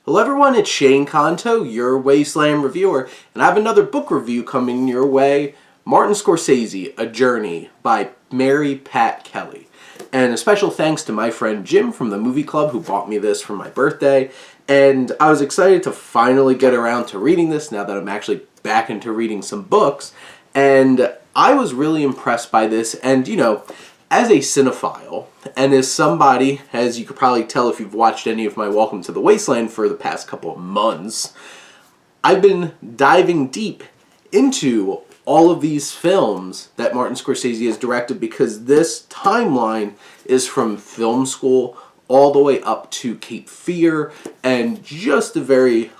Hello everyone, it's Shane Kanto, your Wasteland reviewer, and I have another book review coming your way. Martin Scorsese, A Journey by Pat Kelley. And a special thanks to my friend Jim from the movie club who bought me this for my birthday. And I was excited to finally get around to reading this now that I'm actually back into reading some books. And I was really impressed by this, and as a cinephile, and as somebody, as you could probably tell if you've watched any of my Welcome to the Wasteland for the past couple of months, I've been diving deep into all of these films that Martin Scorsese has directed because this timeline is from film school all the way up to Cape Fear and just a very,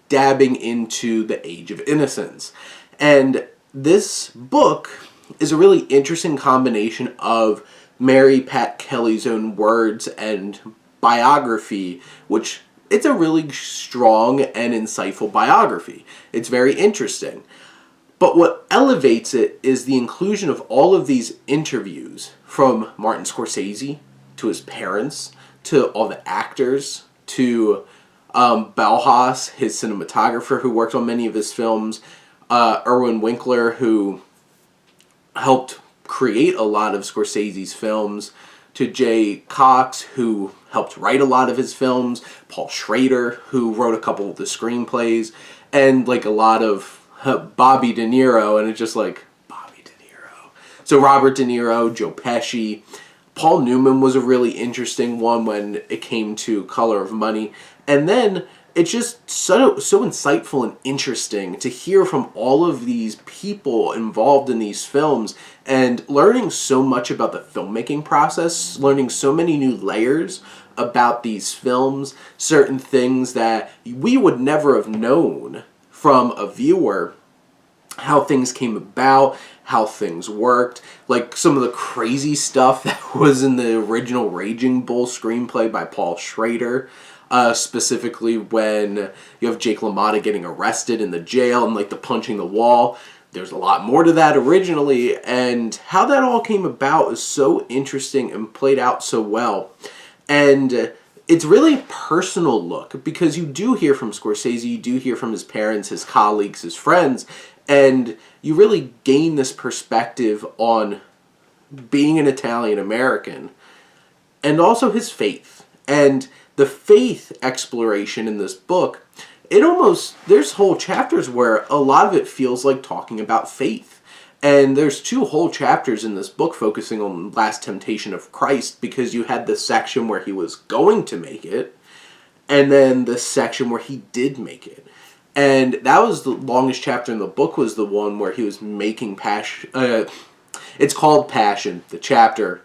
dabbing into the Age of Innocence. And this book is a really interesting combination of Pat Kelley's own words and biography, which it's a really strong and insightful biography. It's very interesting. But what elevates it is the inclusion of all of these interviews from Martin Scorsese to his parents, to all the actors, to Balhas, his cinematographer who worked on many of his films, Irwin Winkler, who helped create a lot of Scorsese's films, to Jay Cox, who helped write a lot of his films, Paul Schrader, who wrote a couple of the screenplays, and a lot of Bobby De Niro, and it's just Bobby De Niro. So Robert De Niro, Joe Pesci, Paul Newman was a really interesting one when it came to Color of Money, and then it's just so insightful and interesting to hear from all of these people involved in these films and learning so much about the filmmaking process, learning so many new layers about these films, certain things that we would never have known from a viewer, how things came about, how things worked, some of the crazy stuff that was in the original Raging Bull screenplay by Paul Schrader. Specifically when you have Jake LaMotta getting arrested in the jail and the punching the wall. There's a lot more to that originally, and how that all came about is so interesting and played out so well. And it's really a personal look because you do hear from Scorsese, you do hear from his parents, his colleagues, his friends, and you really gain this perspective on being an Italian American and also his faith. And the faith exploration in this book, there's whole chapters where a lot of it feels like talking about faith. And there's 2 whole chapters in this book focusing on Last Temptation of Christ because you had the section where he was going to make it and then the section where he did make it. And that was the longest chapter in the book, was the one where he was making Passion. It's called Passion, the chapter.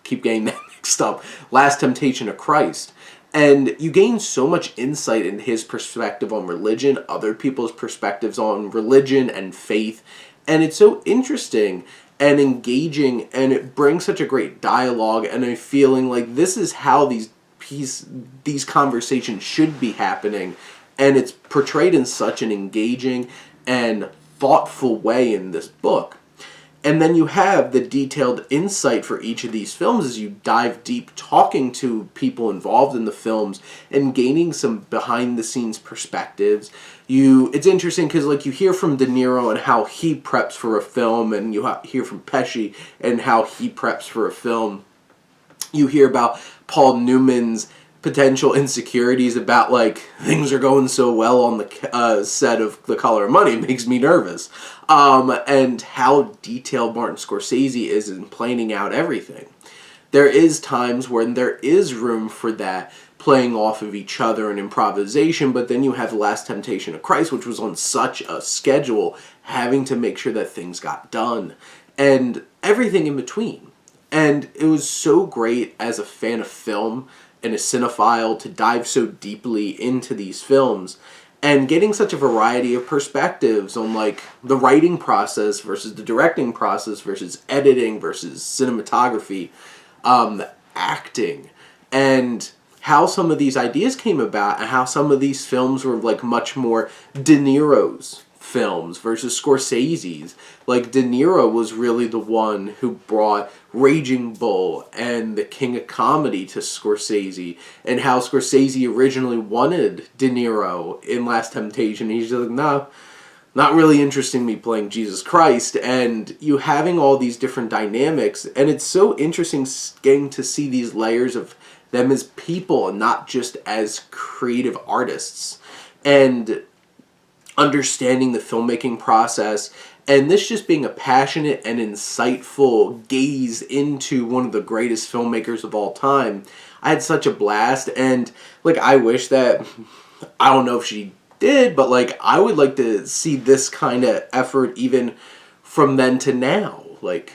Keep getting that mixed up. Last Temptation of Christ. And you gain so much insight in his perspective on religion, other people's perspectives on religion and faith. And it's so interesting and engaging, and it brings such a great dialogue and a feeling like this is how these conversations should be happening. And it's portrayed in such an engaging and thoughtful way in this book. And then you have the detailed insight for each of these films as you dive deep, talking to people involved in the films and gaining some behind-the-scenes perspectives. It's interesting because you hear from De Niro and how he preps for a film, and you hear from Pesci and how he preps for a film. You hear about Paul Newman's potential insecurities about things are going so well on the set of The Color of Money. It makes me nervous. And how detailed Martin Scorsese is in planning out everything. There is times when there is room for that playing off of each other and improvisation, but then you have The Last Temptation of Christ, which was on such a schedule, having to make sure that things got done, and everything in between. And it was so great as a fan of film and a cinephile to dive so deeply into these films and getting such a variety of perspectives on the writing process versus the directing process versus editing versus cinematography, acting, and how some of these ideas came about and how some of these films were much more De Niro's films versus Scorsese's. Like, De Niro was really the one who brought Raging Bull and The King of Comedy to Scorsese, and how Scorsese originally wanted De Niro in Last Temptation. He's just like, no, not really interested in me playing Jesus Christ, and you having all these different dynamics, and it's so interesting getting to see these layers of them as people and not just as creative artists, and understanding the filmmaking process, and this just being a passionate and insightful gaze into one of the greatest filmmakers of all time. I had such a blast, and like, I wish that, I don't know if she did, but like, I would like to see this kind of effort even from then to now. Like,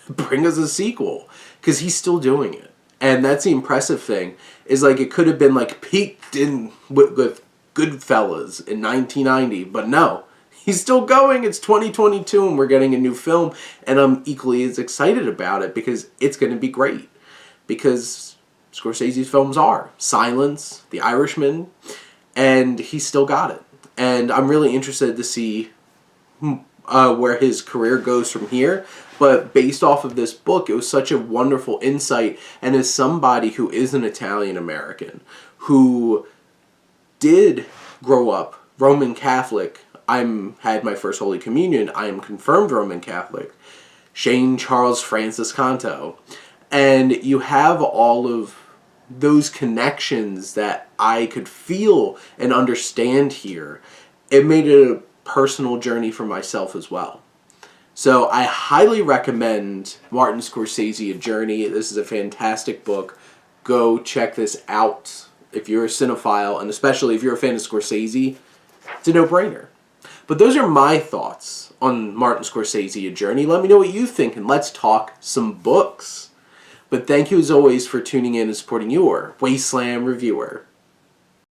bring us a sequel, because he's still doing it. And that's the impressive thing, is like, it could have been like peaked in with GoodFellas in 1990, but no, he's still going. It's 2022 and we're getting a new film, and I'm equally as excited about it because it's going to be great. Because Scorsese's films are Silence, The Irishman, and he's still got it. And I'm really interested to see where his career goes from here. But based off of this book, it was such a wonderful insight. And as somebody who is an Italian American, who did grow up Roman Catholic, had my first Holy Communion, I am confirmed Roman Catholic, Shane Charles Francis Canto. And you have all of those connections that I could feel and understand here. It made it a personal journey for myself as well. So I highly recommend Martin Scorsese, A Journey. This is a fantastic book. Go check this out if you're a cinephile, and especially if you're a fan of Scorsese. It's a no-brainer. But those are my thoughts on Martin Scorsese, A Journey. Let me know what you think, and let's talk some books. But thank you as always for tuning in and supporting your Wasteland reviewer.